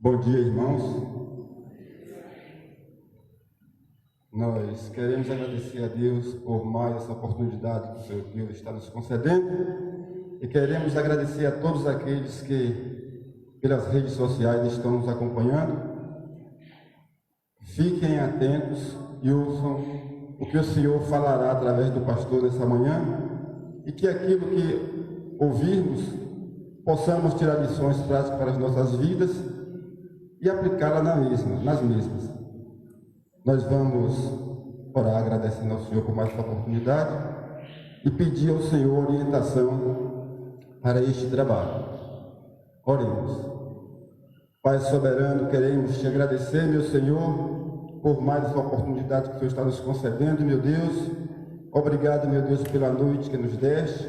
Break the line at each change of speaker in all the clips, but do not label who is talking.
Bom dia, irmãos. Nós queremos agradecer a Deus por mais essa oportunidade que o Senhor Deus está nos concedendo e queremos agradecer a todos aqueles que pelas redes sociais estão nos acompanhando. Fiquem atentos e ouçam o que o Senhor falará através do pastor nessa manhã e que aquilo que ouvirmos possamos tirar lições práticas para as nossas vidas e aplicá-la nas mesmas. Nós vamos orar agradecendo ao Senhor por mais essa oportunidade e pedir ao Senhor orientação para este trabalho. Oremos. Pai soberano, queremos te agradecer, meu Senhor, por mais essa oportunidade que o Senhor está nos concedendo, meu Deus. Obrigado, meu Deus, pela noite que nos deste,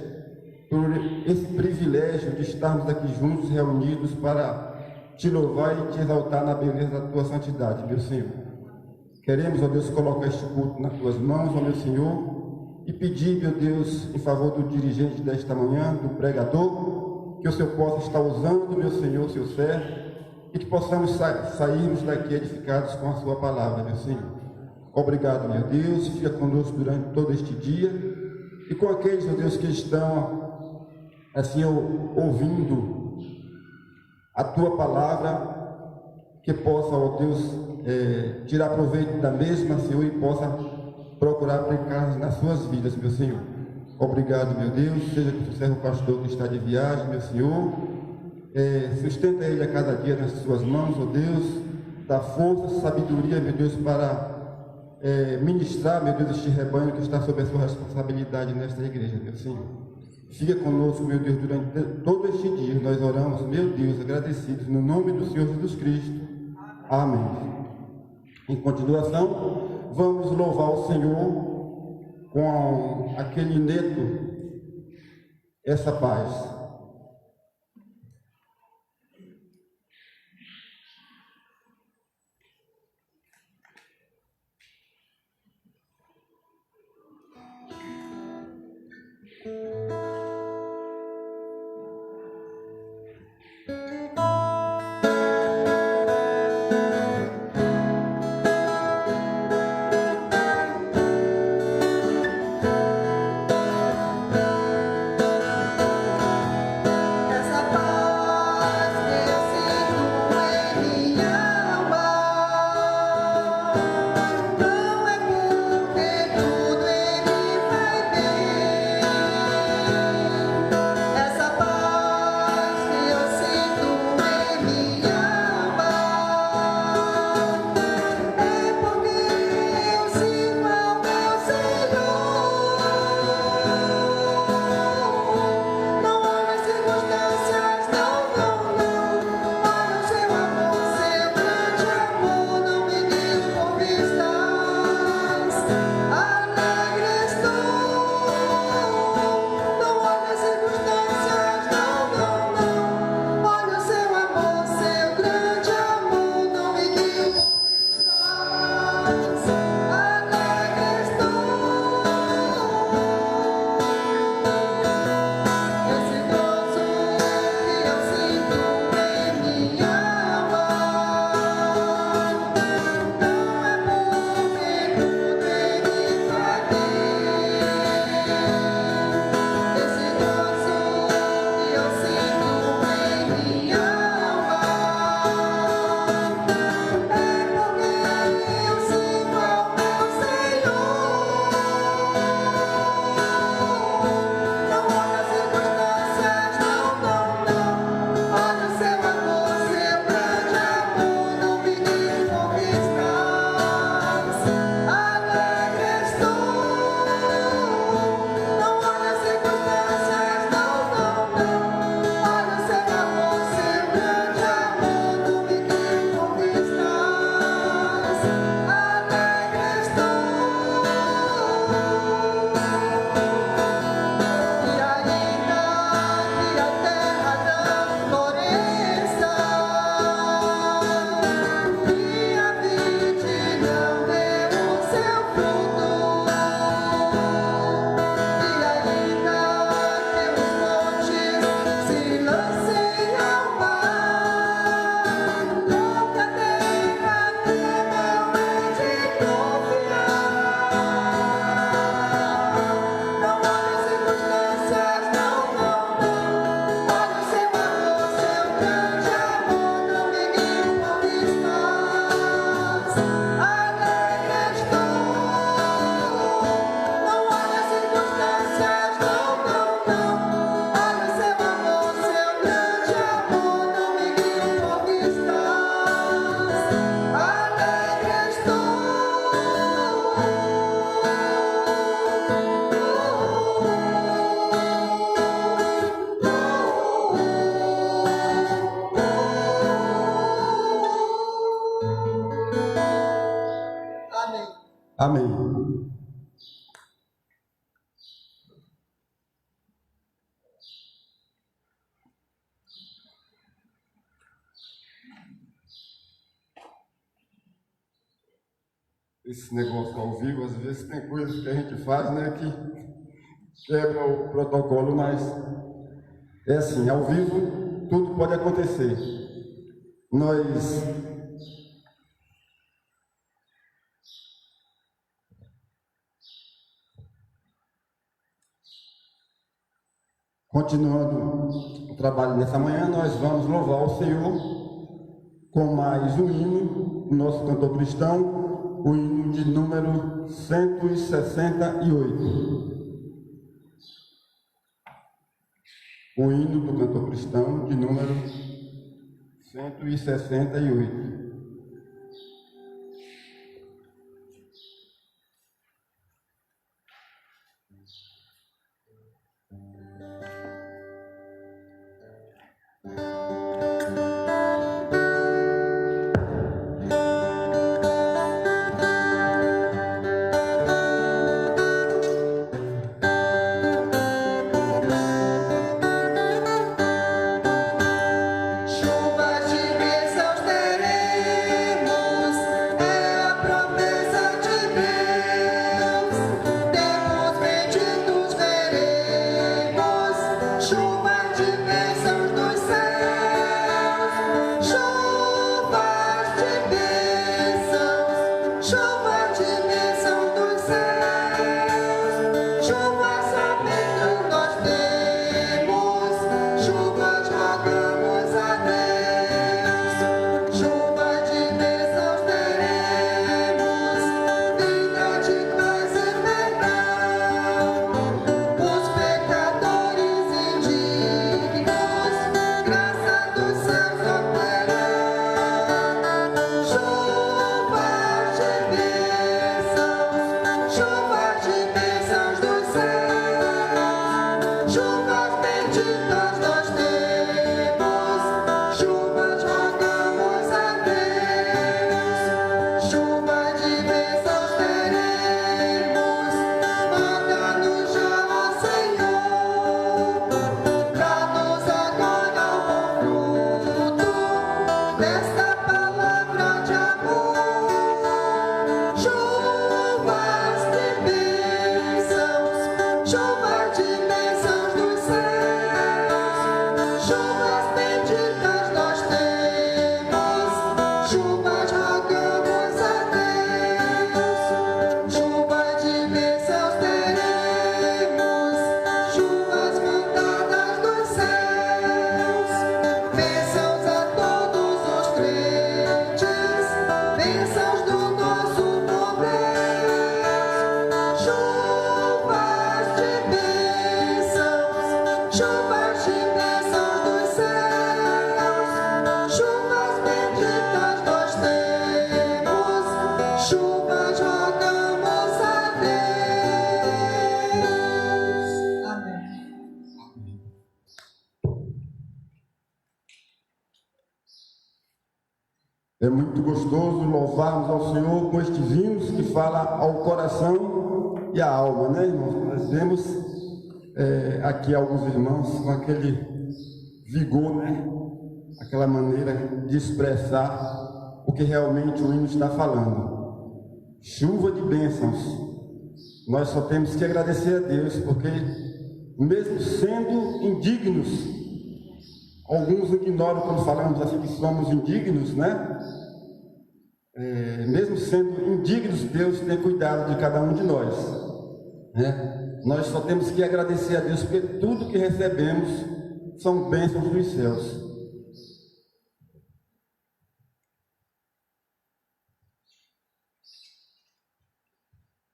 por esse privilégio de estarmos aqui juntos, reunidos para te louvar e te exaltar na beleza da tua santidade, meu Senhor. Queremos, ó Deus, colocar este culto nas tuas mãos, ó meu Senhor, e pedir, meu Deus, em favor do dirigente desta manhã, do pregador, que o Senhor possa estar usando, meu Senhor, seu servo, e que possamos sairmos daqui edificados com a sua palavra, meu Senhor. Obrigado, meu Deus, fica conosco durante todo este dia, e com aqueles, meu Deus, que estão, assim, ouvindo a tua palavra, que possa, ó Deus, tirar proveito da mesma, Senhor, e possa procurar aplicar nas suas vidas, meu Senhor. Obrigado, meu Deus, seja que o servo pastor que está de viagem, meu Senhor, sustenta ele a cada dia nas suas mãos, ó Deus, dá força, sabedoria, meu Deus, para ministrar, meu Deus, este rebanho que está sob a sua responsabilidade nesta igreja, meu Senhor. Fica conosco, meu Deus, durante todo este dia. Nós oramos, meu Deus, agradecidos, no nome do Senhor Jesus Cristo. Amém. Em continuação, vamos louvar o Senhor com aquele inédito, essa paz. Amém. Esse negócio ao vivo, às vezes tem coisas que a gente faz, né, que quebra o protocolo, mas é assim, ao vivo tudo pode acontecer. Nós continuando o trabalho nessa manhã, nós vamos louvar o Senhor com mais um hino, o nosso cantor cristão, o hino de número 168. O hino do cantor cristão de número 168. É muito gostoso louvarmos ao Senhor com estes hinos que falam ao coração e à alma, né, irmãos? Nós vemos aqui alguns irmãos com aquele vigor, né? Aquela maneira de expressar o que realmente o hino está falando. Chuva de bênçãos. Nós só temos que agradecer a Deus, porque mesmo sendo indignos, alguns ignoram quando falamos assim que somos indignos, né? Mesmo sendo indignos, Deus tem cuidado de cada um de nós, né? Nós só temos que agradecer a Deus, porque tudo que recebemos são bênçãos dos céus.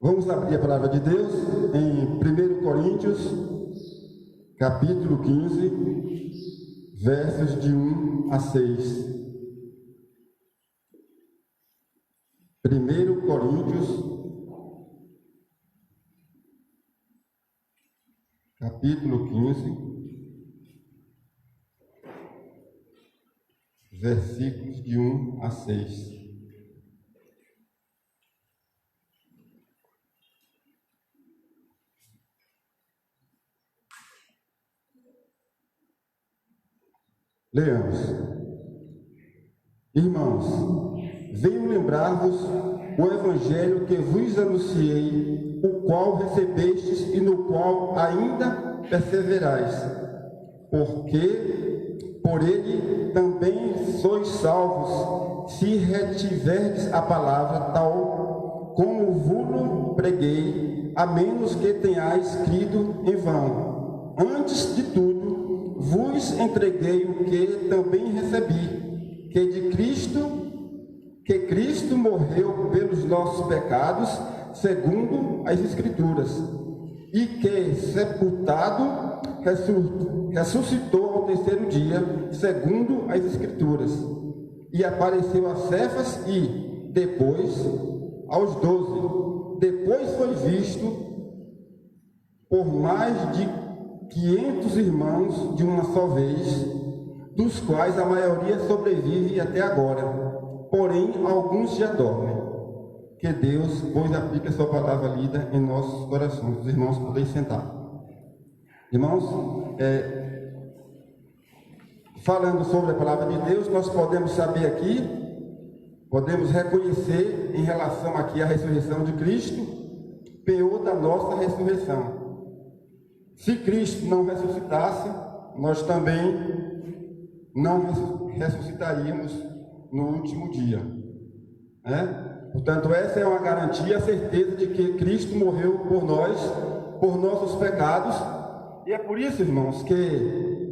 Vamos abrir a palavra de Deus em 1 Coríntios, capítulo 15, versos de 1 a 6. 1 Coríntios, capítulo 15, versículos de 1 a 6. Leamos. Irmãos, venho lembrar-vos o evangelho que vos anunciei, o qual recebestes e no qual ainda perseverais, porque por ele também sois salvos, se retiverdes a palavra tal como vos preguei, a menos que tenhais crido em vão. Antes de tudo, vos entreguei o que também recebi, que Cristo morreu pelos nossos pecados, segundo as Escrituras, e que, sepultado, ressuscitou ao terceiro dia, segundo as Escrituras, e apareceu a Cefas e, depois, aos 12. Depois foi visto por mais de 500 irmãos de uma só vez, dos quais a maioria sobrevive até agora, porém alguns já dormem. Que Deus, pois, aplique a sua palavra lida em nossos corações. Os irmãos podem sentar. Irmãos, falando sobre a palavra de Deus, nós podemos saber aqui, podemos reconhecer em relação aqui à ressurreição de Cristo, penhor da nossa ressurreição. Se Cristo não ressuscitasse, nós também não ressuscitaríamos no último dia, né? Portanto, essa é uma garantia, a certeza de que Cristo morreu por nós, por nossos pecados, e é por isso, irmãos, que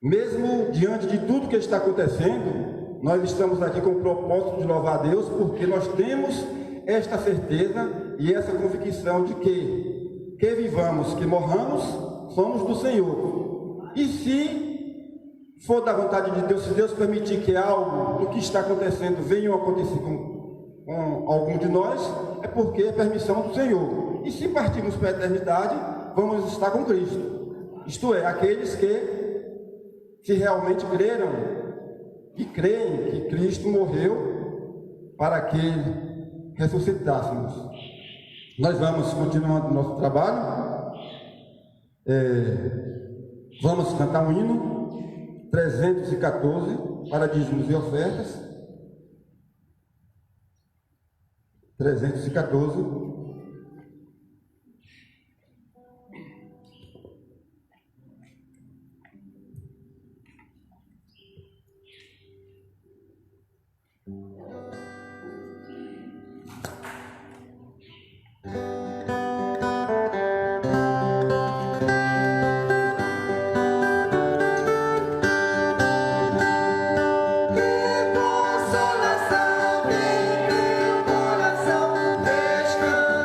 mesmo diante de tudo que está acontecendo, nós estamos aqui com o propósito de louvar a Deus, porque nós temos esta certeza e essa convicção de que vivamos, que morramos, somos do Senhor. E se for da vontade de Deus, se Deus permitir que algo do que está acontecendo venha a acontecer com algum de nós, é porque é permissão do Senhor. E se partirmos para a eternidade, vamos estar com Cristo. Isto é, aqueles que se realmente creram e creem que Cristo morreu para que ressuscitássemos. Nós vamos continuando o nosso trabalho. Vamos cantar um hino 314 para dízimos e ofertas. 314.
Consolação em meu coração, descanso.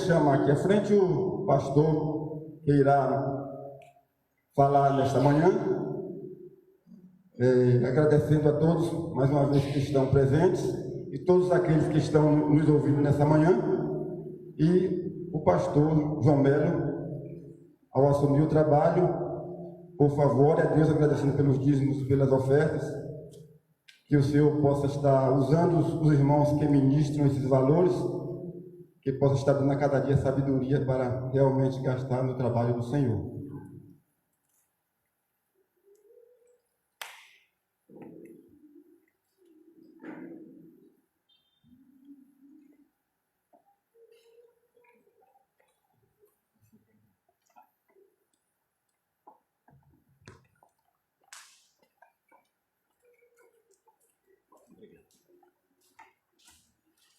chamar aqui à frente o pastor que irá falar nesta manhã, agradecendo a todos mais uma vez que estão presentes e todos aqueles que estão nos ouvindo nessa manhã, e o pastor João Melo, ao assumir o trabalho, por favor, a Deus agradecendo pelos dízimos, pelas ofertas, que o Senhor possa estar usando os irmãos que ministram esses valores, que possa estar dando a cada dia sabedoria para realmente gastar no trabalho do Senhor.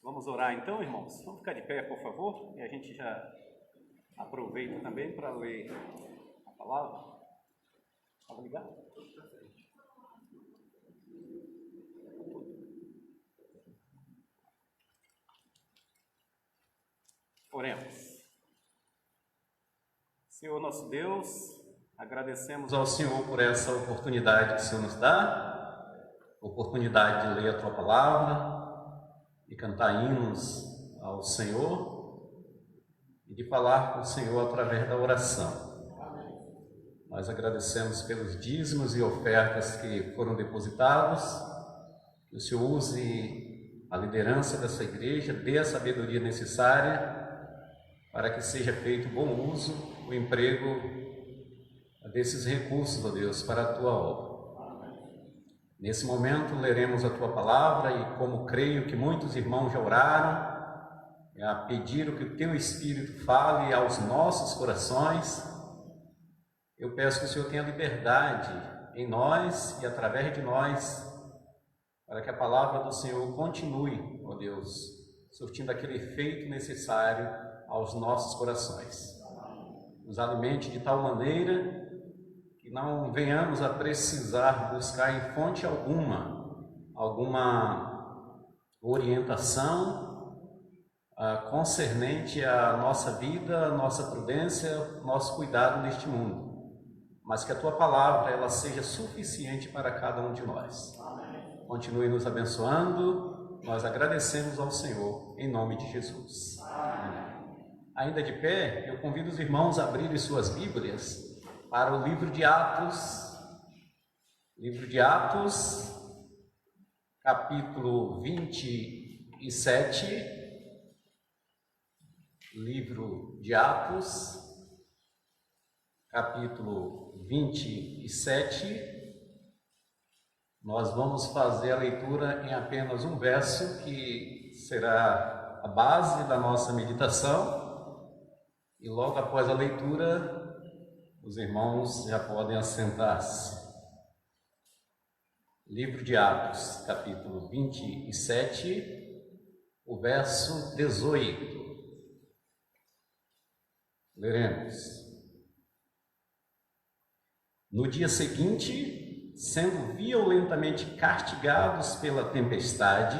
Vamos orar então, irmãos? Vamos ficar de pé, por favor, e a gente já aproveita também para ler a palavra. Pode ligar? Oremos. Senhor nosso Deus, agradecemos ao Senhor por essa oportunidade que o Senhor nos dá, oportunidade de ler a Tua Palavra, de cantar hinos ao Senhor e de falar com o Senhor através da oração. Nós agradecemos pelos dízimos e ofertas que foram depositados, que o Senhor use a liderança dessa igreja, dê a sabedoria necessária para que seja feito bom uso, o emprego desses recursos, ó Deus, para a Tua obra. Nesse momento leremos a Tua Palavra e, como creio que muitos irmãos já oraram, a pedir que o Teu Espírito fale aos nossos corações, eu peço que o Senhor tenha liberdade em nós e através de nós, para que a Palavra do Senhor continue, ó Deus, surtindo aquele efeito necessário aos nossos corações. Nos alimente de tal maneira que não venhamos a precisar buscar em fonte alguma orientação concernente à nossa vida, nossa prudência, nosso cuidado neste mundo, mas que a Tua Palavra ela seja suficiente para cada um de nós. Amém. Continue nos abençoando, nós agradecemos ao Senhor, em nome de Jesus. Amém. Ainda de pé, eu convido os irmãos a abrirem suas Bíblias para o livro de Atos, capítulo 27, livro de Atos, capítulo 27, nós vamos fazer a leitura em apenas um verso, que será a base da nossa meditação, e logo após a leitura, os irmãos já podem assentar-se. Livro de Atos, capítulo 27, o verso 18. Leremos. No dia seguinte, sendo violentamente castigados pela tempestade,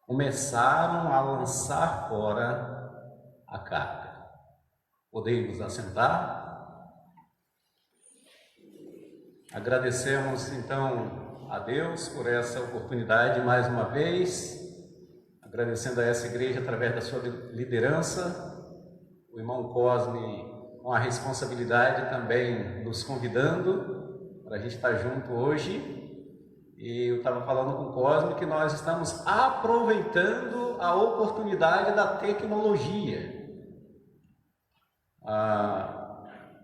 começaram a lançar fora a carga. Podemos assentar? Agradecemos então a Deus por essa oportunidade mais uma vez, agradecendo a essa igreja através da sua liderança, o irmão Cosme com a responsabilidade também nos convidando para a gente estar junto hoje. E eu estava falando com o Cosme que nós estamos aproveitando a oportunidade da tecnologia.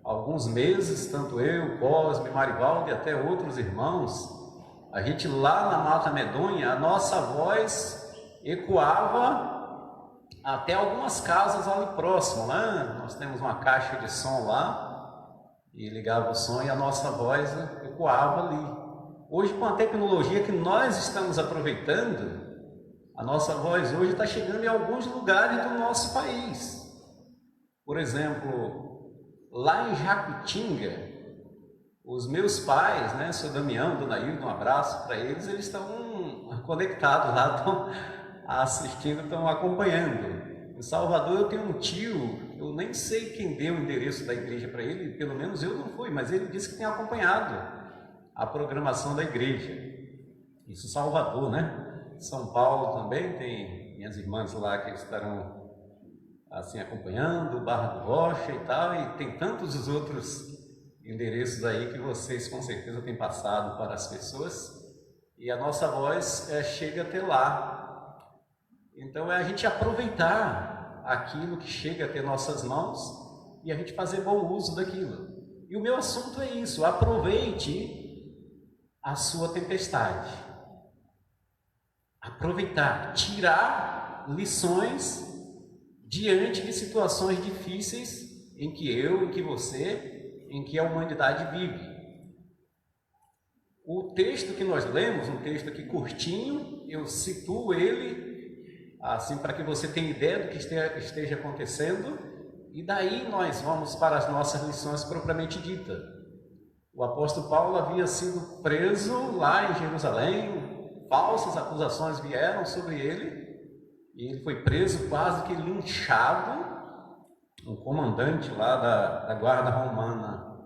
Alguns meses, tanto eu, Cosme, Marivaldo e até outros irmãos, a gente lá na Mata Medonha, a nossa voz ecoava até algumas casas ali próximo, né? Nós temos uma caixa de som lá e ligava o som e a nossa voz ecoava ali. Hoje, com a tecnologia que nós estamos aproveitando, a nossa voz hoje está chegando em alguns lugares do nosso país. Por exemplo, lá em Jacutinga, os meus pais, né, seu Damião, Dona Hilda, um abraço para eles, eles estão conectados lá, estão assistindo, estão acompanhando. Em Salvador eu tenho um tio, eu nem sei quem deu o endereço da igreja para ele, pelo menos eu não fui, mas ele disse que tem acompanhado a programação da igreja. Isso em Salvador, né? São Paulo também tem minhas irmãs lá que estarão assim acompanhando, Barra do Rocha e tal, e tem tantos os outros endereços aí que vocês com certeza têm passado para as pessoas, e a nossa voz chega até lá. Então é a gente aproveitar aquilo que chega até nossas mãos e a gente fazer bom uso daquilo. E o meu assunto é isso: aproveite a sua tempestade. Aproveitar, tirar lições diante de situações difíceis em que eu, em que você, em que a humanidade vive. O texto que nós lemos, um texto aqui curtinho, eu situo ele assim para que você tenha ideia do que esteja acontecendo, e daí nós vamos para as nossas lições propriamente ditas. O apóstolo Paulo havia sido preso lá em Jerusalém, falsas acusações vieram sobre ele, e ele foi preso, quase que linchado. Um comandante lá da guarda romana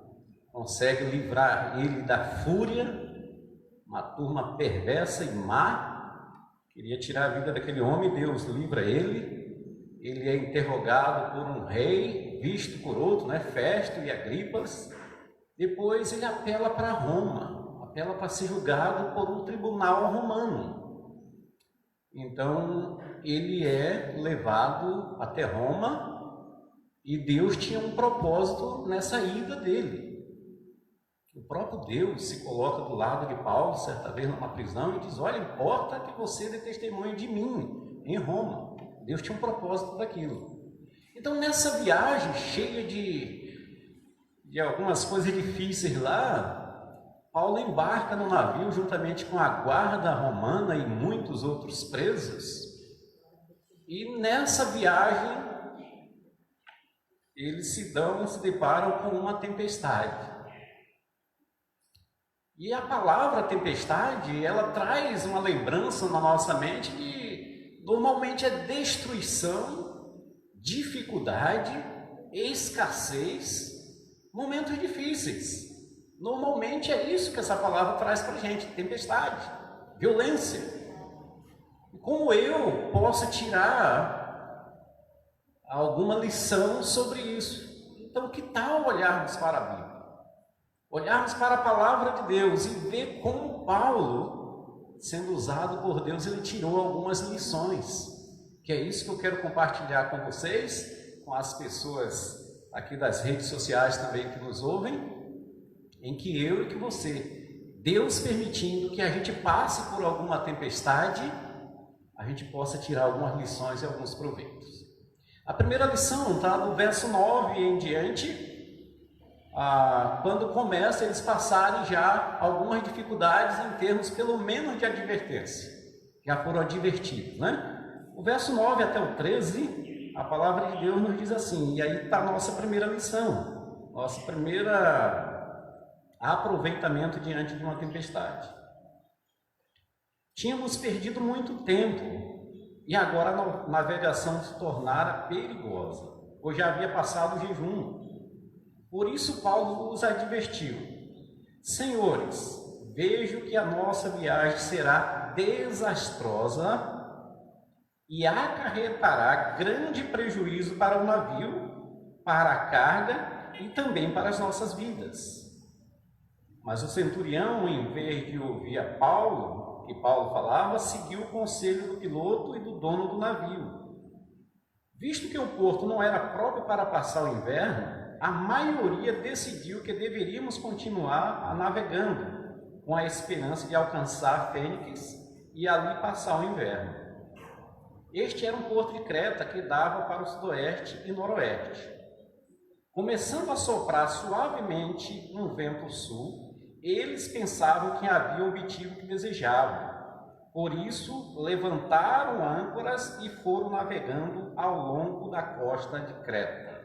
consegue livrar ele da fúria, uma turma perversa e má, queria tirar a vida daquele homem. Deus livra ele, ele é interrogado por um rei, visto por outro, né, Festo e Agripas. Depois ele apela para Roma, apela para ser julgado por um tribunal romano. Então ele é levado até Roma, e Deus tinha um propósito nessa ida dele. O próprio Deus se coloca do lado de Paulo, certa vez numa prisão, e diz: olha, importa que você dê testemunho de mim em Roma. Deus tinha um propósito daquilo. Então, nessa viagem cheia de algumas coisas difíceis lá, Paulo embarca no navio juntamente com a guarda romana e muitos outros presos, e nessa viagem eles se deparam com uma tempestade. E a palavra tempestade, ela traz uma lembrança na nossa mente que normalmente é destruição, dificuldade, escassez, momentos difíceis. Normalmente é isso que essa palavra traz para a gente: tempestade, violência. E como eu posso tirar alguma lição sobre isso? Então, que tal olharmos para a Bíblia? Olharmos para a palavra de Deus e ver como Paulo, sendo usado por Deus, ele tirou algumas lições, que é isso que eu quero compartilhar com vocês, com as pessoas aqui das redes sociais também que nos ouvem, em que eu e que você, Deus permitindo que a gente passe por alguma tempestade, a gente possa tirar algumas lições e alguns proveitos. A primeira lição está no verso 9 em diante, quando começa eles passarem já algumas dificuldades em termos pelo menos de advertência, já foram advertidos, né? O verso 9 até o 13, a palavra de Deus nos diz assim, e aí está a nossa primeira lição, nossa primeira aproveitamento diante de uma tempestade. Tínhamos perdido muito tempo e agora a navegação se tornara perigosa, pois já havia passado o jejum. Por isso Paulo os advertiu: senhores, vejo que a nossa viagem será desastrosa e acarretará grande prejuízo para o navio, para a carga e também para as nossas vidas. Mas o centurião, em vez de ouvir a Paulo, que Paulo falava, seguiu o conselho do piloto e do dono do navio. Visto que o porto não era próprio para passar o inverno, a maioria decidiu que deveríamos continuar navegando, com a esperança de alcançar Fênix e ali passar o inverno. Este era um porto de Creta que dava para o sudoeste e noroeste. Começando a soprar suavemente um vento sul, eles pensavam que haviam obtido o que desejavam. Por isso, levantaram âncoras e foram navegando ao longo da costa de Creta.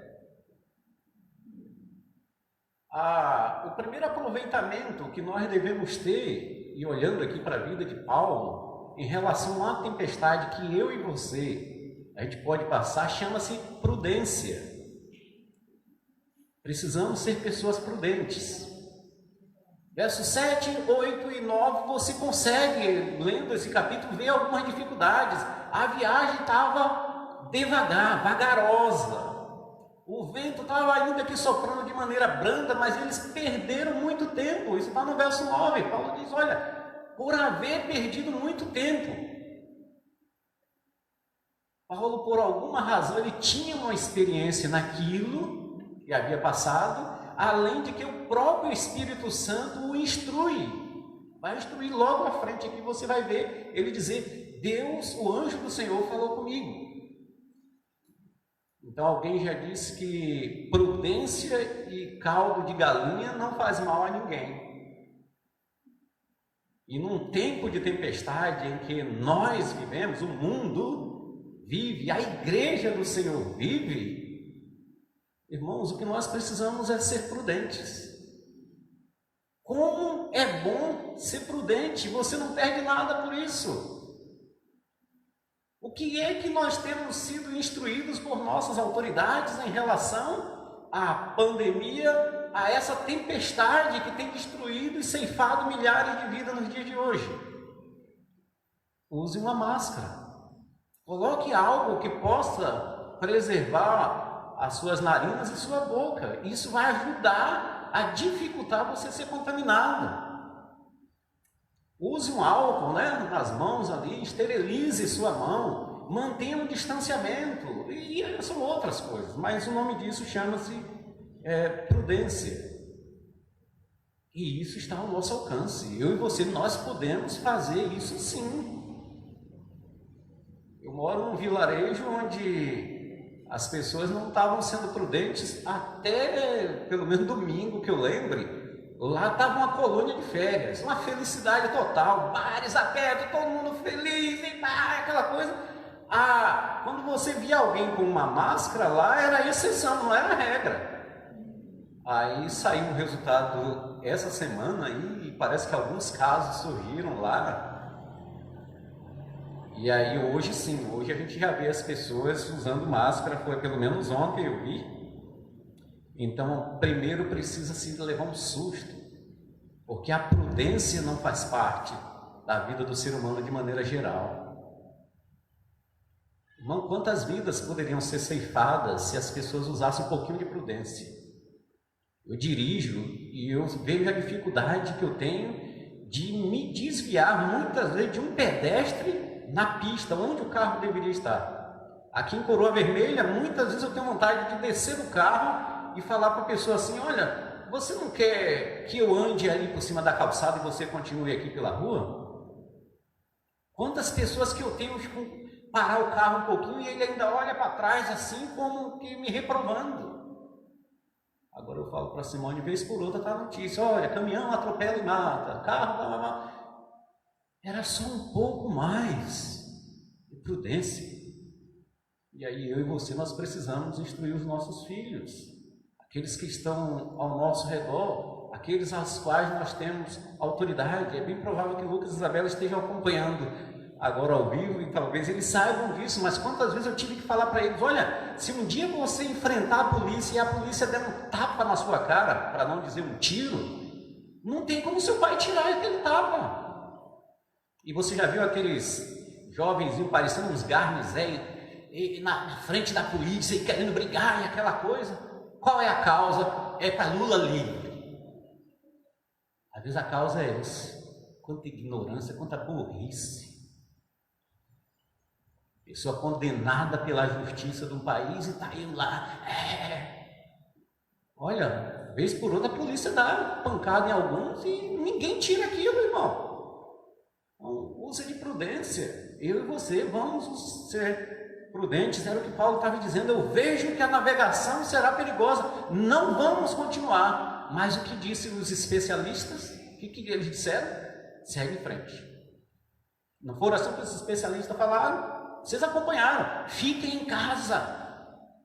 O primeiro aproveitamento que nós devemos ter, e olhando aqui para a vida de Paulo, em relação à tempestade que eu e você, a gente pode passar, chama-se prudência. Precisamos ser pessoas prudentes. Versos 7, 8 e 9, você consegue, lendo esse capítulo, ver algumas dificuldades. A viagem estava devagar, vagarosa. O vento estava ainda aqui soprando de maneira branda, mas eles perderam muito tempo. Isso está no verso 9. Paulo diz, olha, por haver perdido muito tempo. Paulo, por alguma razão, ele tinha uma experiência naquilo que havia passado, além de que o próprio Espírito Santo o instrui. Vai instruir logo à frente aqui, você vai ver ele dizer, Deus, o anjo do Senhor falou comigo. Então alguém já disse que prudência e caldo de galinha não faz mal a ninguém. E num tempo de tempestade em que nós vivemos, o mundo vive, a igreja do Senhor vive, irmãos, o que nós precisamos é ser prudentes. Como é bom ser prudente, você não perde nada por isso. O que é que nós temos sido instruídos por nossas autoridades em relação à pandemia, a essa tempestade que tem destruído e ceifado milhares de vidas nos dias de hoje? Use uma máscara. Coloque algo que possa preservar as suas narinas e sua boca. Isso vai ajudar a dificultar você ser contaminado. Use um álcool, nas mãos ali, esterilize sua mão, mantenha um distanciamento, e são outras coisas, mas o nome disso chama-se prudência. E isso está ao nosso alcance. Eu e você, nós podemos fazer isso sim. Eu moro num vilarejo onde as pessoas não estavam sendo prudentes até, pelo menos domingo, que eu lembre. Lá estava uma colônia de férias, uma felicidade total, bares abertos, todo mundo feliz, e aquela coisa. Quando você via alguém com uma máscara lá, era exceção, não era regra. Aí saiu o resultado essa semana e parece que alguns casos surgiram lá. E aí hoje sim, hoje a gente já vê as pessoas usando máscara, foi pelo menos ontem eu vi. Então, primeiro precisa se levar um susto, porque a prudência não faz parte da vida do ser humano de maneira geral. Irmão, quantas vidas poderiam ser ceifadas se as pessoas usassem um pouquinho de prudência? Eu dirijo e eu vejo a dificuldade que eu tenho de me desviar muitas vezes de um pedestre na pista, onde o carro deveria estar. Aqui em Coroa Vermelha, muitas vezes eu tenho vontade de descer do carro e falar para a pessoa assim, olha, você não quer que eu ande ali por cima da calçada e você continue aqui pela rua? Quantas pessoas que eu tenho que parar o carro um pouquinho e ele ainda olha para trás assim como que me reprovando. Agora eu falo para Simone, vez por outra está a notícia, olha, caminhão atropela e mata, carro... Era só um pouco mais de prudência. E aí eu e você, nós precisamos instruir os nossos filhos, aqueles que estão ao nosso redor, aqueles aos quais nós temos autoridade. É bem provável que Lucas e Isabela estejam acompanhando agora ao vivo e talvez eles saibam disso, mas quantas vezes eu tive que falar para eles, olha, se um dia você enfrentar a polícia e a polícia der um tapa na sua cara, para não dizer um tiro, não tem como seu pai tirar aquele tapa. E você já viu aqueles jovenzinhos parecendo uns garnizéios na frente da polícia e querendo brigar e aquela coisa? Qual é a causa? É para Lula livre. Às vezes a causa é essa. Quanta ignorância, quanta burrice. Pessoa condenada pela justiça de um país e está indo lá. Olha, vez por outra a polícia dá pancada em alguns e ninguém tira aquilo, irmão. Então, use de prudência. Eu e você vamos ser prudentes. Era o que Paulo estava dizendo. Eu vejo que a navegação será perigosa. Não vamos continuar. Mas o que disseram os especialistas? O que eles disseram? Segue em frente. Não foram assim que os especialistas falaram? Vocês acompanharam. Fiquem em casa.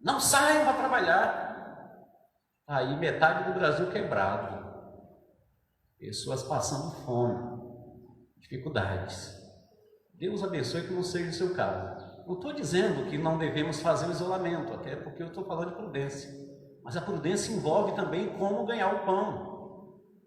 Não saiam para trabalhar. Aí metade do Brasil quebrado. Pessoas passando fome. Dificuldades. Deus abençoe que não seja o seu caso. Não estou dizendo que não devemos fazer o isolamento, até porque eu estou falando de prudência. Mas a prudência envolve também como ganhar o pão.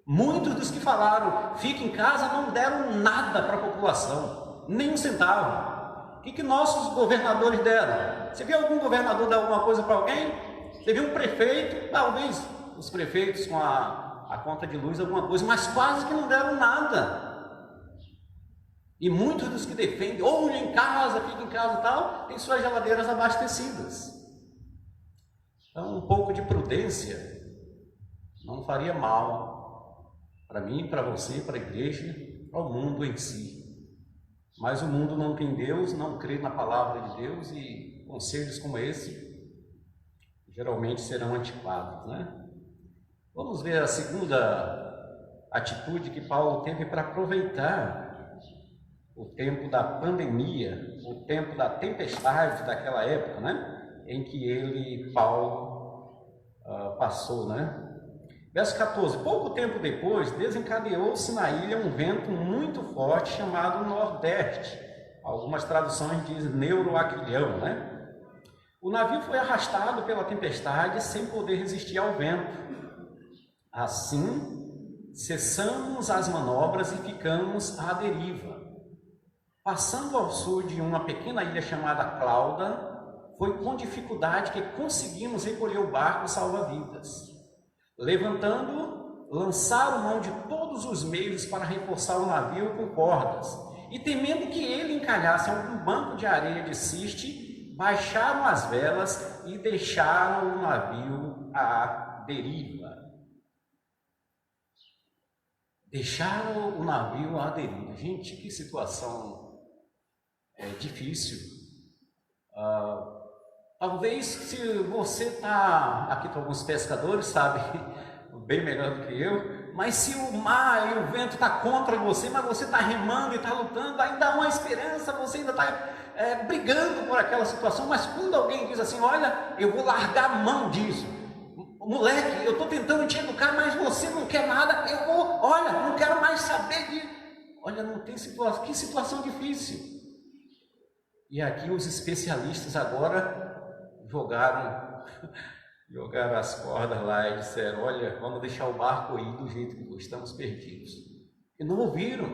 Muitos dos que falaram, fique em casa, não deram nada para a população, nem um centavo. O que nossos governadores deram? Você viu algum governador dar alguma coisa para alguém? Você viu um prefeito? Talvez os prefeitos com a conta de luz, alguma coisa, mas quase que não deram nada. E muitos dos que defendem, ou em casa, fica em casa e tal, têm suas geladeiras abastecidas. Então, um pouco de prudência não faria mal para mim, para você, para a igreja, para o mundo em si. Mas o mundo não tem Deus, não crê na palavra de Deus, e conselhos como esse geralmente serão antiquados, né? Vamos ver a segunda atitude que Paulo teve para aproveitar o tempo da pandemia, o tempo da tempestade daquela época, né? Em que Paulo passou, né? Verso 14, pouco tempo depois, desencadeou-se na ilha um vento muito forte chamado Nordeste. Algumas traduções dizem Neuroaquilhão, né? O navio foi arrastado pela tempestade sem poder resistir ao vento. Assim, cessamos as manobras e ficamos à deriva. Passando ao sul de uma pequena ilha chamada Clauda, foi com dificuldade que conseguimos recolher o barco salva-vidas. Levantando-o, lançaram mão de todos os meios para reforçar o navio com cordas, e temendo que ele encalhasse em algum banco de areia de ciste, baixaram as velas e deixaram o navio à deriva. Deixaram o navio à deriva. Gente, que situação difícil. Talvez, se você está aqui com alguns pescadores, sabe bem melhor do que eu, mas se o mar e o vento está contra você, mas você está remando e está lutando, ainda há uma esperança, você ainda está brigando por aquela situação. Mas quando alguém diz assim, olha, eu vou largar a mão disso, moleque, eu estou tentando te educar, mas você não quer nada, eu vou, olha, não quero mais saber disso. Olha, não tem situação, que situação difícil. E aqui os especialistas agora jogaram as cordas lá e disseram, olha, vamos deixar o barco aí do jeito que estamos perdidos. E não ouviram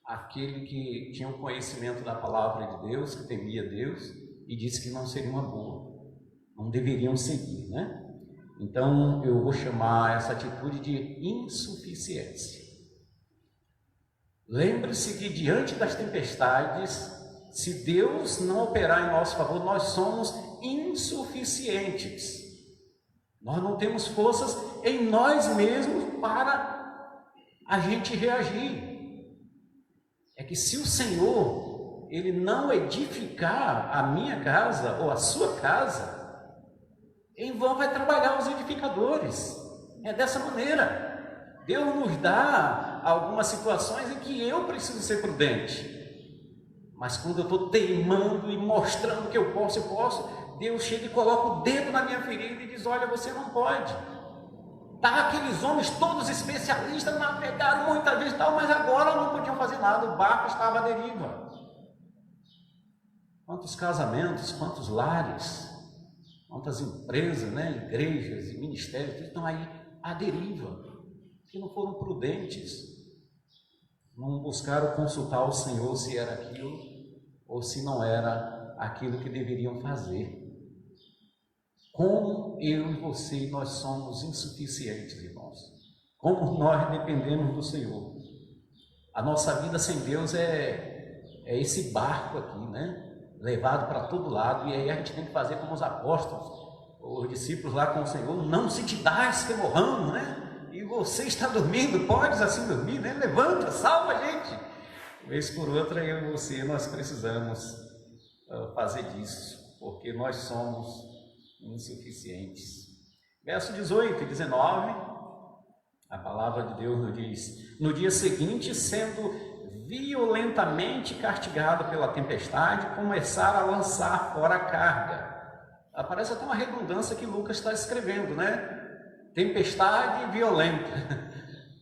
aquele que tinha o conhecimento da palavra de Deus, que temia Deus, e disse que não seria uma boa, não deveriam seguir, né? Então eu vou chamar essa atitude de insuficiência. Lembre-se que diante das tempestades, se Deus não operar em nosso favor, nós somos insuficientes. Nós não temos forças em nós mesmos para a gente reagir. É que se o Senhor, Ele não edificar a minha casa ou a sua casa, em vão vai trabalhar os edificadores. É dessa maneira. Deus nos dá algumas situações em que eu preciso ser prudente. Mas quando eu estou teimando e mostrando que eu posso, Deus chega e coloca o dedo na minha ferida e diz, olha, você não pode. Tá, aqueles homens todos especialistas navegaram muitas vezes, tal, mas agora não podiam fazer nada, o barco estava à deriva. Quantos casamentos, quantos lares, quantas empresas, né, igrejas e ministérios estão aí à deriva, que não foram prudentes, não buscaram consultar o Senhor se era aquilo ou se não era aquilo que deveriam fazer. Como eu e você, nós somos insuficientes, irmãos. Como nós dependemos do Senhor. A nossa vida sem Deus é esse barco aqui, né? Levado para todo lado, e aí a gente tem que fazer como os apóstolos, os discípulos lá com o Senhor, não se te dás que morramos, né? E você está dormindo, podes assim dormir, né? Levanta, salva a gente. Vez por outra, eu e você, nós precisamos fazer disso, porque nós somos insuficientes. Verso 18 e 19, a palavra de Deus nos diz, no dia seguinte, sendo violentamente castigado pela tempestade, começaram a lançar fora a carga. Parece até uma redundância que Lucas está escrevendo, né? Tempestade violenta.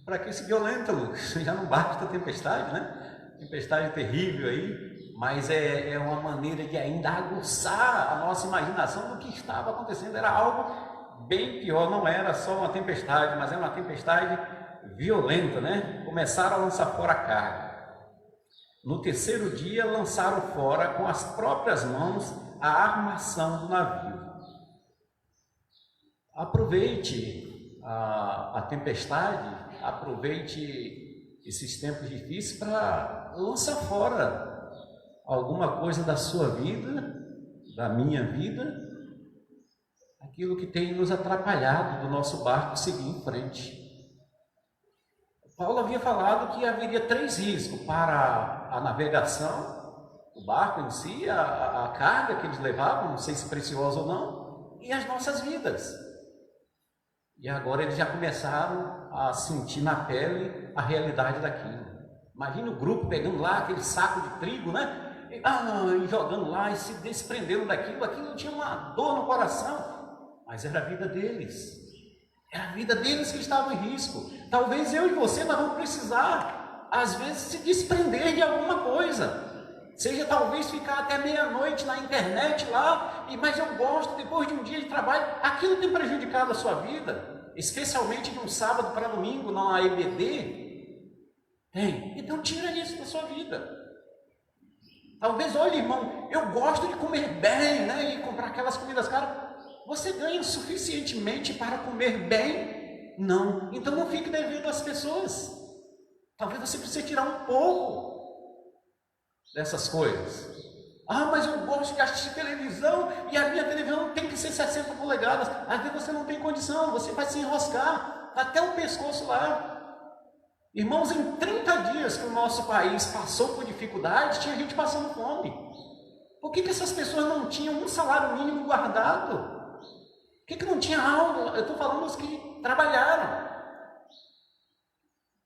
Para que se violenta, Lucas? Já não basta a tempestade, né? Tempestade terrível aí. mas é uma maneira de ainda aguçar a nossa imaginação do que estava acontecendo. Era algo bem pior, não era só uma tempestade, mas era uma tempestade violenta, né? Começaram a lançar fora a carga. No terceiro dia, lançaram fora com as próprias mãos a armação do navio. Aproveite a tempestade, aproveite esses tempos difíceis para lançar fora alguma coisa da sua vida, da minha vida, aquilo que tem nos atrapalhado do nosso barco seguir em frente. Paulo havia falado que haveria 3 riscos para a navegação, o barco em si, a carga que eles levavam, não sei se preciosa ou não, e as nossas vidas. E agora eles já começaram a sentir na pele a realidade daquilo. Imagina o grupo pegando lá aquele saco de trigo, né? E jogando lá e se desprendendo daquilo. Aquilo tinha uma dor no coração, mas era a vida deles. Era a vida deles que estava em risco. Talvez eu e você nós vamos precisar, às vezes, se desprender de alguma coisa. Seja talvez ficar até meia-noite na internet lá, mas eu gosto, depois de um dia de trabalho, aquilo tem prejudicado a sua vida, especialmente de um sábado para domingo, na EBD. Tem. Então tira isso da sua vida. Talvez, olha, irmão, eu gosto de comer bem, né? E comprar aquelas comidas caras. Você ganha suficientemente para comer bem? Não. Então não fique devendo às pessoas. Talvez você precise tirar um pouco dessas coisas. Mas eu gosto de assistir televisão e a minha televisão tem que ser 60 polegadas. Às vezes você não tem condição, você vai se enroscar até o pescoço lá. Irmãos, em 30 dias que o nosso país passou por dificuldades, tinha gente passando fome. Por que essas pessoas não tinham um salário mínimo guardado? Por que não tinha aula? Eu estou falando dos que trabalharam.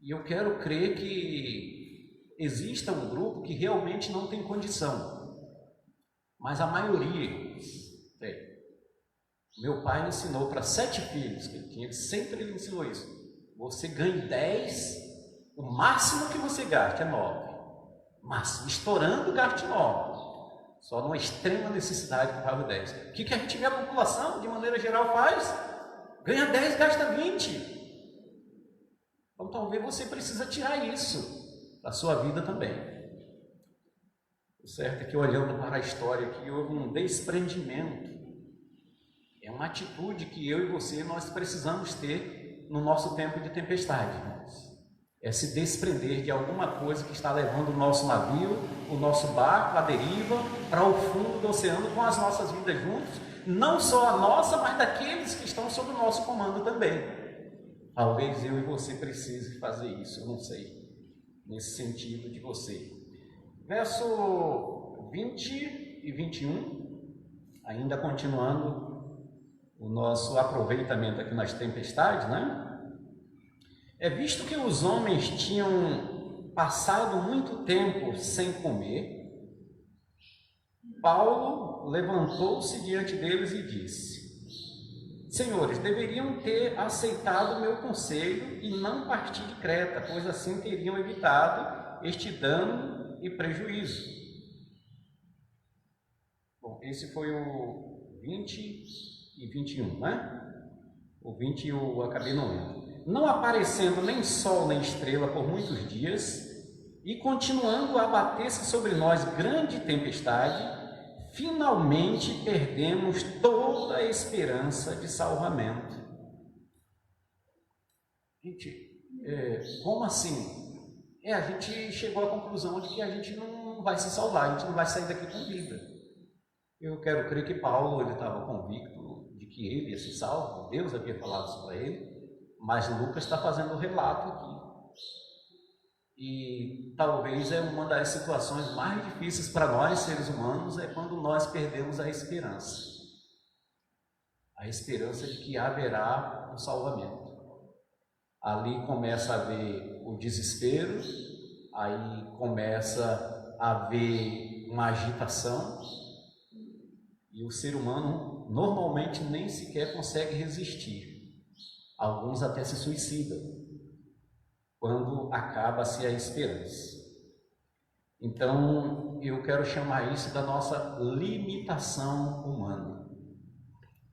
E eu quero crer que exista um grupo que realmente não tem condição. Mas a maioria tem. Meu pai me ensinou para 7 filhos que ele tinha, sempre ele ensinou isso. Você ganha 10, o máximo que você gaste é 9. Máximo, estourando, gaste 9. Só numa extrema necessidade que paga 10. O que a gente vê a população, de maneira geral, faz? Ganha 10, gasta 20. Então talvez você precisa tirar isso da sua vida também. O certo é que, olhando para a história aqui, houve um desprendimento. É uma atitude que eu e você, nós precisamos ter no nosso tempo de tempestade, irmãos. É se desprender de alguma coisa que está levando o nosso navio, o nosso barco, a deriva, para o fundo do oceano com as nossas vidas juntos, não só a nossa, mas daqueles que estão sob o nosso comando também. Talvez eu e você precise fazer isso, eu não sei, nesse sentido de você. Verso 20 e 21, ainda continuando o nosso aproveitamento aqui nas tempestades, né? É visto que os homens tinham passado muito tempo sem comer, Paulo levantou-se diante deles e disse: Senhores, deveriam ter aceitado o meu conselho e não partir de Creta, pois assim teriam evitado este dano e prejuízo. Bom, esse foi o 20 e 21, né? O 20 eu acabei não lendo. Não aparecendo nem sol nem estrela por muitos dias, e continuando a abater-se sobre nós grande tempestade, finalmente perdemos toda a esperança de salvamento. Gente, como assim? A gente chegou à conclusão de que a gente não vai se salvar, a gente não vai sair daqui com vida. Eu quero crer que Paulo ele estava convicto de que ele ia ser salvo, Deus havia falado isso para ele, mas Lucas está fazendo o relato aqui. E talvez é uma das situações mais difíceis para nós, seres humanos, é quando nós perdemos a esperança. A esperança de que haverá um salvamento. Ali começa a haver o desespero, aí começa a haver uma agitação, e o ser humano normalmente nem sequer consegue resistir. Alguns até se suicidam quando acaba-se a esperança. Então, eu quero chamar isso da nossa limitação humana.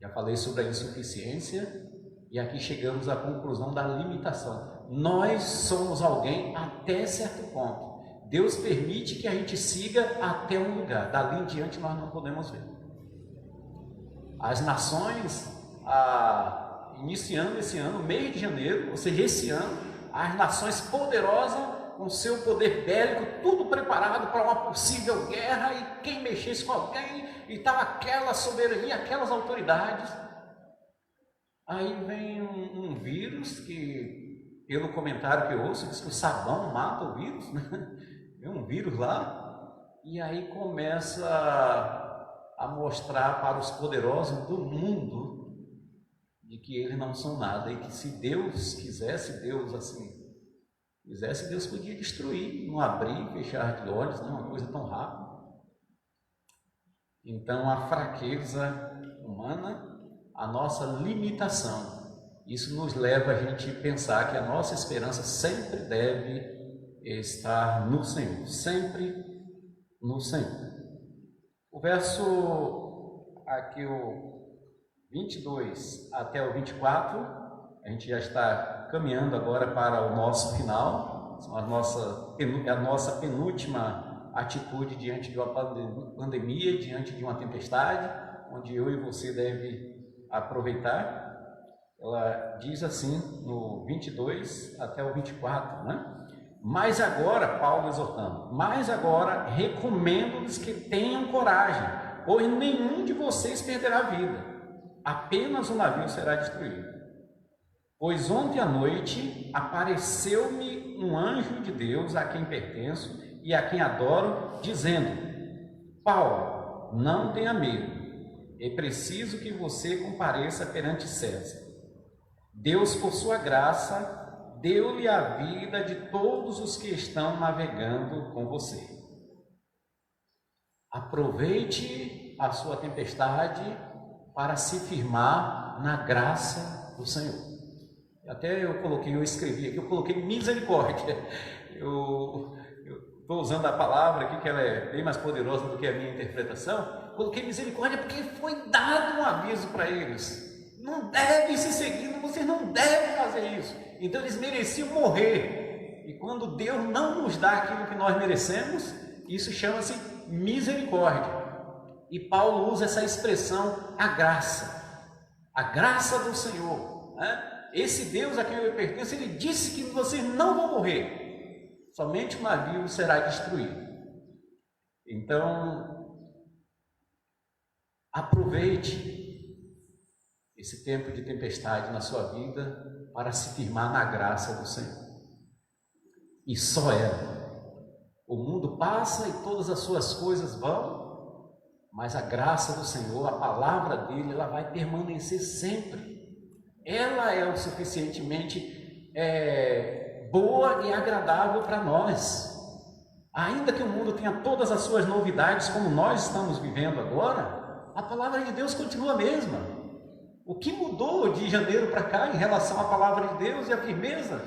Já falei sobre a insuficiência e aqui chegamos à conclusão da limitação. Nós somos alguém até certo ponto. Deus permite que a gente siga até um lugar. Dali em diante nós não podemos ver. As nações, iniciando esse ano, mês de janeiro, ou seja, esse ano, as nações poderosas, com seu poder bélico, tudo preparado para uma possível guerra, e quem mexesse com alguém, e estava aquela soberania, aquelas autoridades. Aí vem um vírus que, pelo comentário que eu ouço, diz que o sabão mata o vírus, né? Vem um vírus lá, e aí começa a mostrar para os poderosos do mundo de que eles não são nada, e que se Deus quisesse, Deus podia destruir, não abrir, fechar de olhos, não é uma coisa tão rápida. Então, a fraqueza humana, a nossa limitação, isso nos leva a gente pensar que a nossa esperança sempre deve estar no Senhor, sempre no Senhor. O verso aqui, o 22 até o 24, a gente já está caminhando agora para o nosso final, a nossa penúltima atitude diante de uma pandemia, diante de uma tempestade, onde eu e você deve aproveitar. Ela diz assim no 22 até o 24, né? Mas agora, Paulo exortando, mas agora recomendo-lhes que tenham coragem, pois nenhum de vocês perderá a vida, apenas o navio será destruído. Pois ontem à noite apareceu-me um anjo de Deus a quem pertenço e a quem adoro, dizendo: Paulo, não tenha medo, é preciso que você compareça perante César. Deus, por sua graça, deu-lhe a vida de todos os que estão navegando com você. Aproveite a sua tempestade para se firmar na graça do Senhor. Até eu escrevi aqui, eu coloquei misericórdia. Eu estou usando a palavra aqui, que ela é bem mais poderosa do que a minha interpretação. Coloquei misericórdia porque foi dado um aviso para eles. Não devem se seguir, vocês não devem fazer isso. Então eles mereciam morrer. E quando Deus não nos dá aquilo que nós merecemos, isso chama-se misericórdia. E Paulo usa essa expressão, a graça do Senhor, né? Esse Deus a quem eu pertenço, ele disse que vocês não vão morrer, somente o navio será destruído. Então, aproveite esse tempo de tempestade na sua vida para se firmar na graça do Senhor. E só ela. O mundo passa e todas as suas coisas vão, mas a graça do Senhor, a palavra dele, ela vai permanecer sempre. Ela é o suficientemente boa e agradável para nós. Ainda que o mundo tenha todas as suas novidades, como nós estamos vivendo agora, a palavra de Deus continua a mesma. O que mudou de janeiro para cá em relação à palavra de Deus e a firmeza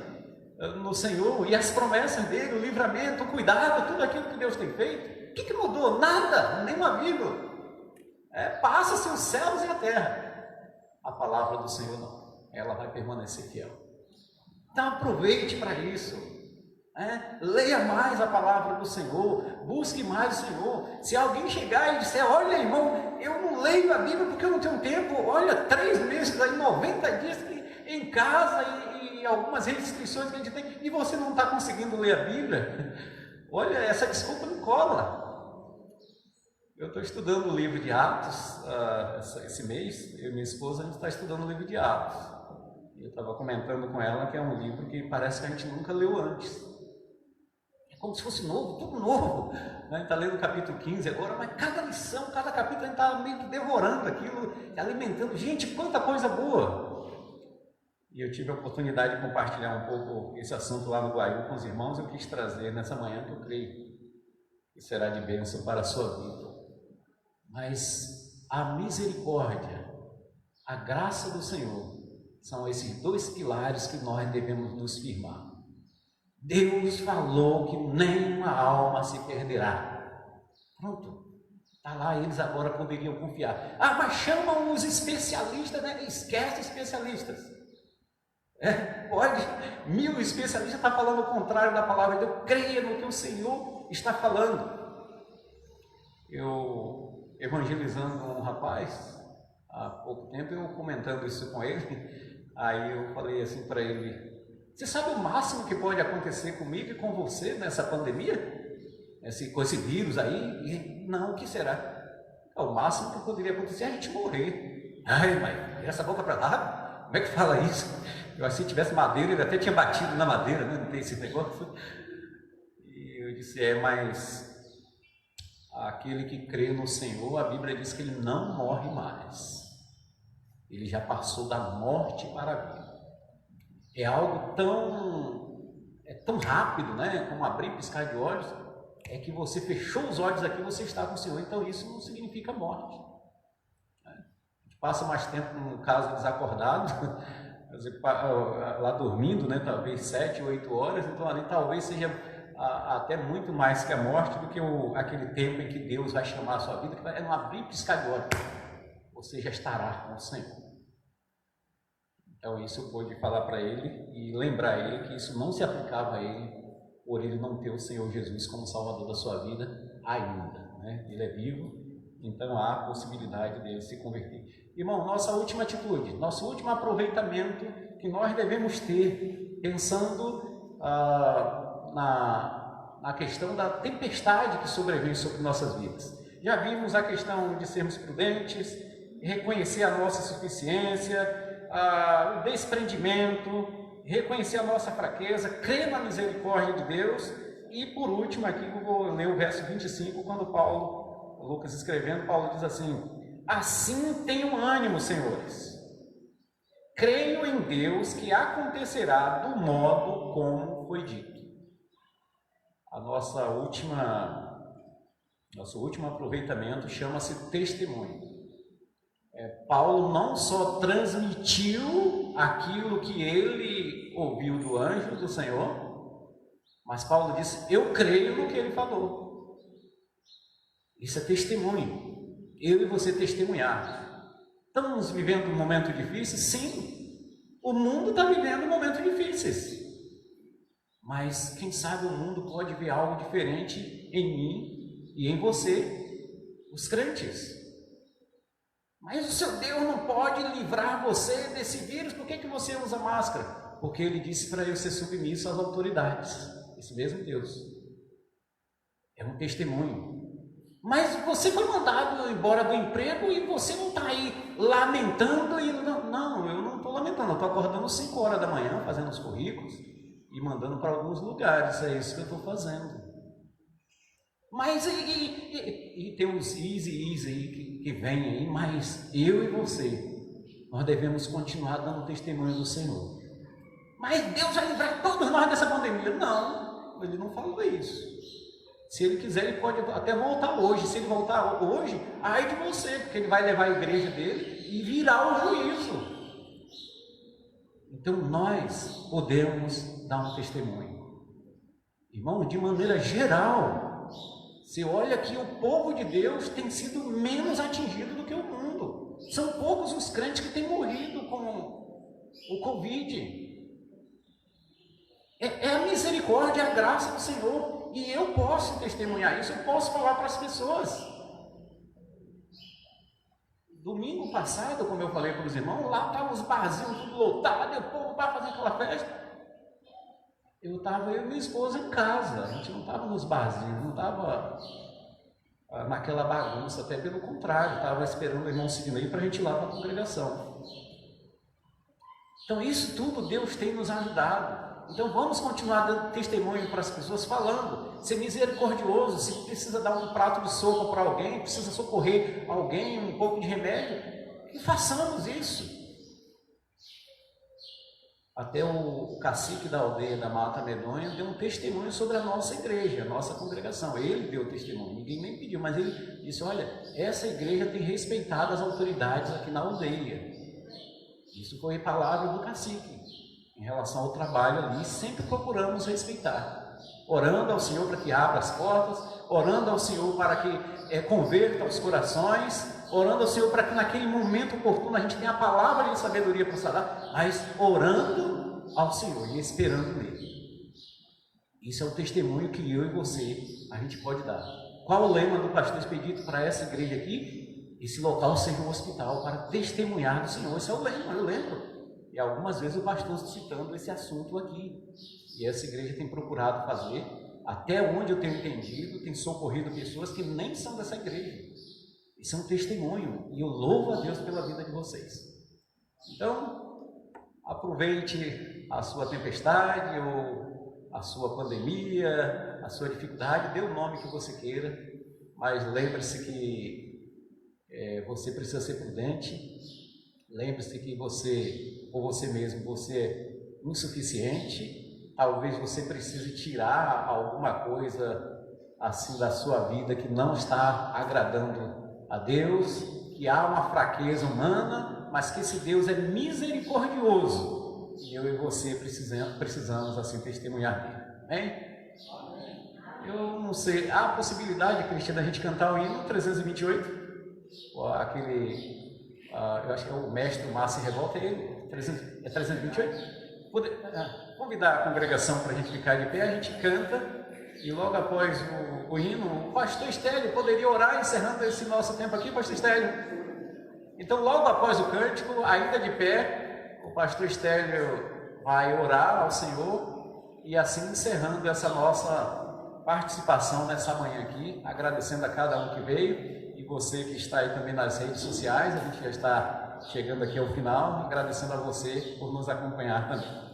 no Senhor e as promessas dele, o livramento, o cuidado, tudo aquilo que Deus tem feito? O que mudou? Nada, nem uma vírgula. Passa-se os céus e a terra. A palavra do Senhor não. Ela vai permanecer fiel. Então aproveite para isso. Leia mais a palavra do Senhor, busque mais o Senhor. Se alguém chegar e disser: olha, irmão, eu não leio a Bíblia porque eu não tenho tempo, olha, 3 meses, aí 90 dias em casa e algumas restrições que a gente tem, e você não está conseguindo ler a Bíblia, olha, essa desculpa não cola. Eu estou estudando o livro de Atos, esse mês, eu e minha esposa, a gente está estudando o livro de Atos. Eu estava comentando com ela que é um livro que parece que a gente nunca leu antes. É como se fosse novo, tudo novo. A gente está lendo o capítulo 15 agora, mas cada lição, cada capítulo, a gente está meio que devorando aquilo, alimentando. Gente, quanta coisa boa! E eu tive a oportunidade de compartilhar um pouco esse assunto lá no Guaiú com os irmãos. Eu quis trazer nessa manhã, que eu creio que será de bênção para a sua vida. Mas a misericórdia, a graça do Senhor, são esses 2 pilares que nós devemos nos firmar. Deus falou que nenhuma alma se perderá. Pronto. Está lá, eles agora poderiam confiar. Ah, mas chamam os especialistas, né? Esquece especialistas. Pode, 1000 especialistas estão falando o contrário da palavra de Deus. Creia no que o Senhor está falando. Eu, evangelizando um rapaz, há pouco tempo, eu comentando isso com ele, aí eu falei assim para ele: você sabe o máximo que pode acontecer comigo e com você nessa pandemia? Com esse vírus aí? E, não, o que será? O máximo que poderia acontecer é a gente morrer. Ai, mas essa boca para lá, como é que fala isso? Eu achei que tivesse madeira, ele até tinha batido na madeira, né? Não tem esse negócio. E eu disse: mas aquele que crê no Senhor, a Bíblia diz que ele não morre mais. Ele já passou da morte para a vida. É algo tão rápido, né? Como abrir e piscar de olhos. É que você fechou os olhos aqui, você está com o Senhor. Então isso não significa morte. A gente passa mais tempo, no caso, desacordado, lá dormindo, né? Talvez 7, 8 horas. Então ali talvez seja até muito mais que a morte do que aquele tempo em que Deus vai chamar a sua vida, que é um abrir e piscar de olhos. Você já estará com o Senhor. Então isso eu pude falar para ele e lembrar ele que isso não se aplicava a ele, por ele não ter o Senhor Jesus como Salvador da sua vida ainda, né? Ele é vivo, então há a possibilidade dele se converter. Irmão, nossa última atitude, nosso último aproveitamento que nós devemos ter, pensando na questão da tempestade que sobreveio sobre nossas vidas. Já vimos a questão de sermos prudentes, reconhecer a nossa suficiência, o desprendimento, reconhecer a nossa fraqueza, crer na misericórdia de Deus. E por último aqui eu vou ler o verso 25, quando Lucas escrevendo, Paulo diz assim: assim tenham ânimo, senhores, creio em Deus que acontecerá do modo como foi dito. Nosso último aproveitamento chama-se testemunho. Paulo não só transmitiu aquilo que ele ouviu do anjo do Senhor, mas Paulo disse: eu creio no que ele falou. Isso é testemunho. Eu e você testemunhar. Estamos vivendo um momento difícil? Sim. O mundo está vivendo momentos difíceis. Mas quem sabe o mundo pode ver algo diferente em mim e em você, os crentes. Mas o seu Deus não pode livrar você desse vírus. Por que você usa máscara? Porque ele disse para eu ser submisso às autoridades. Esse mesmo Deus. É um testemunho. Mas você foi mandado embora do emprego e você não está aí lamentando. Não, eu não estou lamentando. Eu estou acordando 5 horas da manhã, fazendo os currículos e mandando para alguns lugares. É isso que eu estou fazendo. Mas e tem uns easy aí que vem aí, mas eu e você, nós devemos continuar dando testemunho do Senhor. Mas Deus vai livrar todos nós dessa pandemia. Não, ele não falou isso. Se ele quiser, ele pode até voltar hoje. Se ele voltar hoje, ai de você, porque ele vai levar a igreja dele e virá o juízo. Então nós podemos dar um testemunho. Irmão, de maneira geral, você olha que o povo de Deus tem sido menos atingido do que o mundo. São poucos os crentes que têm morrido com o Covid. É a misericórdia, a graça do Senhor. E eu posso testemunhar isso, eu posso falar para as pessoas. Domingo passado, como eu falei para os irmãos, lá estavam os barzinhos tudo lotados, o povo para fazer aquela festa. Eu e minha esposa em casa, a gente não estava nos barzinhos, não estava naquela bagunça, até pelo contrário, estava esperando o irmão Sidney para a gente ir lá para a congregação. Então isso tudo Deus tem nos ajudado. Então vamos continuar dando testemunho para as pessoas, falando, ser misericordioso. Se precisa dar um prato de sopa para alguém, precisa socorrer alguém, um pouco de remédio, e façamos isso. Até o cacique da aldeia da Mata Medonha deu um testemunho sobre a nossa igreja, a nossa congregação. Ele deu testemunho, ninguém nem pediu, mas ele disse: olha, essa igreja tem respeitado as autoridades aqui na aldeia. Isso foi palavra do cacique. em relação ao trabalho ali, sempre procuramos respeitar, orando ao Senhor para que abra as portas, orando ao Senhor para que converta os corações, orando ao Senhor para que naquele momento oportuno a gente tenha a palavra de sabedoria para falar, mas orando ao Senhor e esperando nele. Isso é o testemunho que eu e você, a gente pode dar. Qual o lema do pastor Expedito para essa igreja aqui? Esse local seja um hospital para testemunhar do Senhor. Esse é o lema, eu lembro. E algumas vezes o pastor citando esse assunto aqui. E essa igreja tem procurado fazer, até onde eu tenho entendido, tem socorrido pessoas que nem são dessa igreja. Isso é um testemunho. E eu louvo a Deus pela vida de vocês. Então, aproveite a sua tempestade ou a sua pandemia, a sua dificuldade, dê o nome que você queira, mas lembre-se que você precisa ser prudente, lembre-se que você, por você mesmo, você é insuficiente, talvez você precise tirar alguma coisa assim da sua vida que não está agradando a Deus, que há uma fraqueza humana, mas que esse Deus é misericordioso. E eu e você precisamos assim testemunhar dele. Amém? Eu não sei, há a possibilidade, Cristian, da gente cantar o hino 328? Eu acho que é o mestre Márcio Revolta, é ele? 328? Convidar a congregação para a gente ficar de pé, a gente canta e logo após o hino, o pastor Estélio poderia orar encerrando esse nosso tempo aqui, pastor Estélio? Então, logo após o cântico, ainda de pé, o pastor Estélio vai orar ao Senhor e assim encerrando essa nossa participação nessa manhã aqui, agradecendo a cada um que veio e você que está aí também nas redes sociais. A gente já está chegando aqui ao final, agradecendo a você por nos acompanhar também.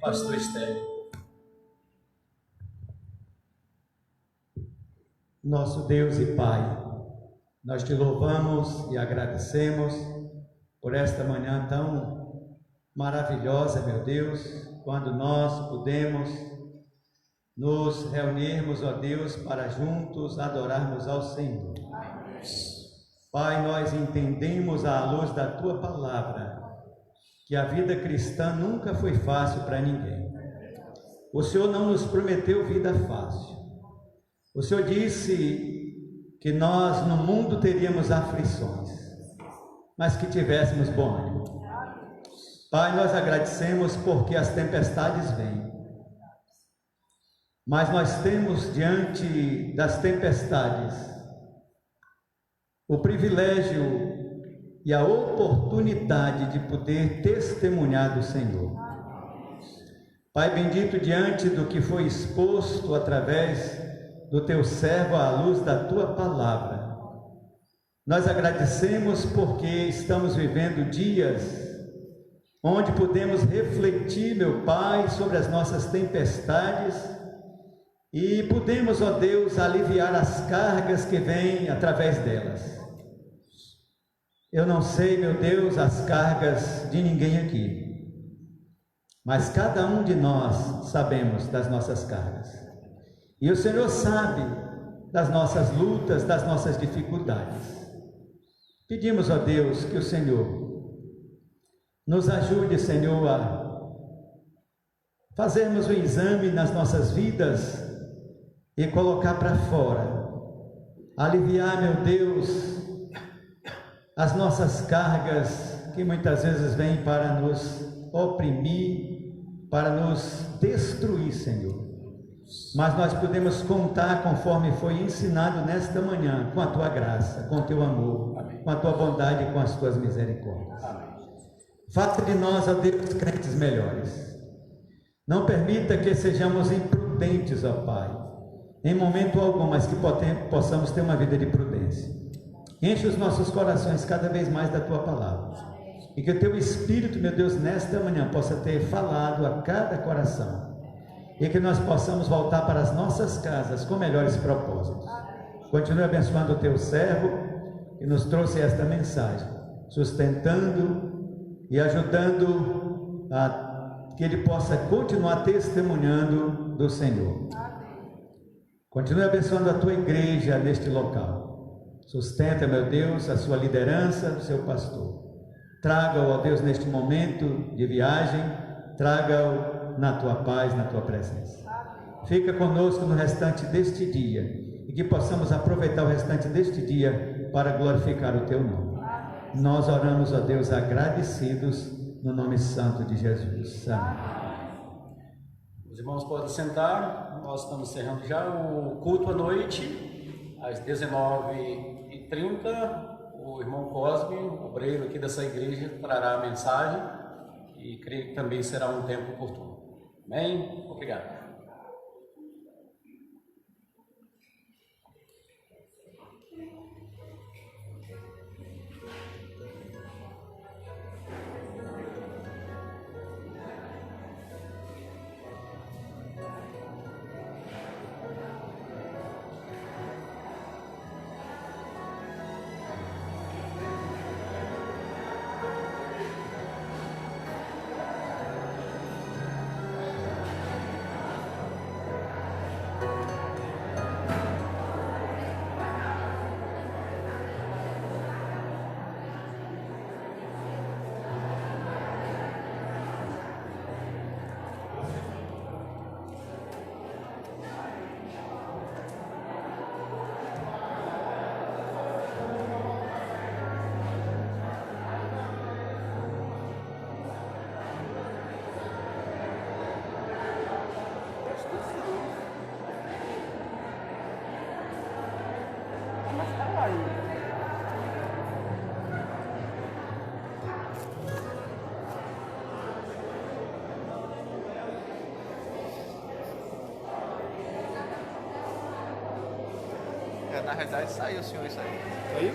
Pastor Estélio.
Nosso Deus e Pai, nós te louvamos e agradecemos por esta manhã tão maravilhosa, meu Deus, quando nós podemos nos reunirmos, ó Deus, para juntos adorarmos ao Senhor. Pai, nós entendemos à luz da Tua Palavra que a vida cristã nunca foi fácil para ninguém. O Senhor não nos prometeu vida fácil. O Senhor disse que nós no mundo teríamos aflições, mas que tivéssemos bom ânimo. Pai, nós agradecemos porque as tempestades vêm, mas nós temos diante das tempestades o privilégio e a oportunidade de poder testemunhar do Senhor. Pai bendito, diante do que foi exposto através do Teu servo à luz da Tua Palavra, nós agradecemos porque estamos vivendo dias onde podemos refletir, meu Pai, sobre as nossas tempestades e podemos, ó Deus, aliviar as cargas que vêm através delas. Eu não sei, meu Deus, as cargas de ninguém aqui, mas cada um de nós sabemos das nossas cargas. E o Senhor sabe das nossas lutas, das nossas dificuldades. Pedimos, ó Deus, que o Senhor nos ajude, Senhor, a fazermos o exame nas nossas vidas e colocar para fora, aliviar, meu Deus, as nossas cargas que muitas vezes vêm para nos oprimir, para nos destruir, Senhor. Mas nós podemos contar, conforme foi ensinado nesta manhã, com a Tua graça, com o Teu amor, amém, com a Tua bondade e com as Tuas misericórdias. Faça de nós, ó Deus, crentes melhores. Não permita que sejamos imprudentes, ó Pai, em momento algum, mas que possamos ter uma vida de prudência. Enche os nossos corações cada vez mais da Tua Palavra. E que o Teu Espírito, meu Deus, nesta manhã possa ter falado a cada coração. E que nós possamos voltar para as nossas casas com melhores propósitos. Continue abençoando o Teu servo que nos trouxe esta mensagem, sustentando e ajudando a que ele possa continuar testemunhando do Senhor. Continue abençoando a Tua igreja neste local. Sustenta, meu Deus, a sua liderança, o seu pastor. Traga-o, ó Deus, neste momento de viagem, traga-o na Tua paz, na Tua presença. Fica conosco no restante deste dia e que possamos aproveitar o restante deste dia para glorificar o Teu nome. Nós oramos, ó Deus, agradecidos no nome santo de Jesus. Amém.
Os irmãos podem sentar, nós estamos encerrando já o culto à noite, às 19h30, o irmão Cosme, obreiro aqui dessa igreja, trará a mensagem e creio que também será um tempo oportuno. Amém? Obrigado.
Na realidade saiu, senhor, isso aí.
Aí?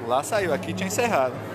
Lá saiu, aqui tinha encerrado.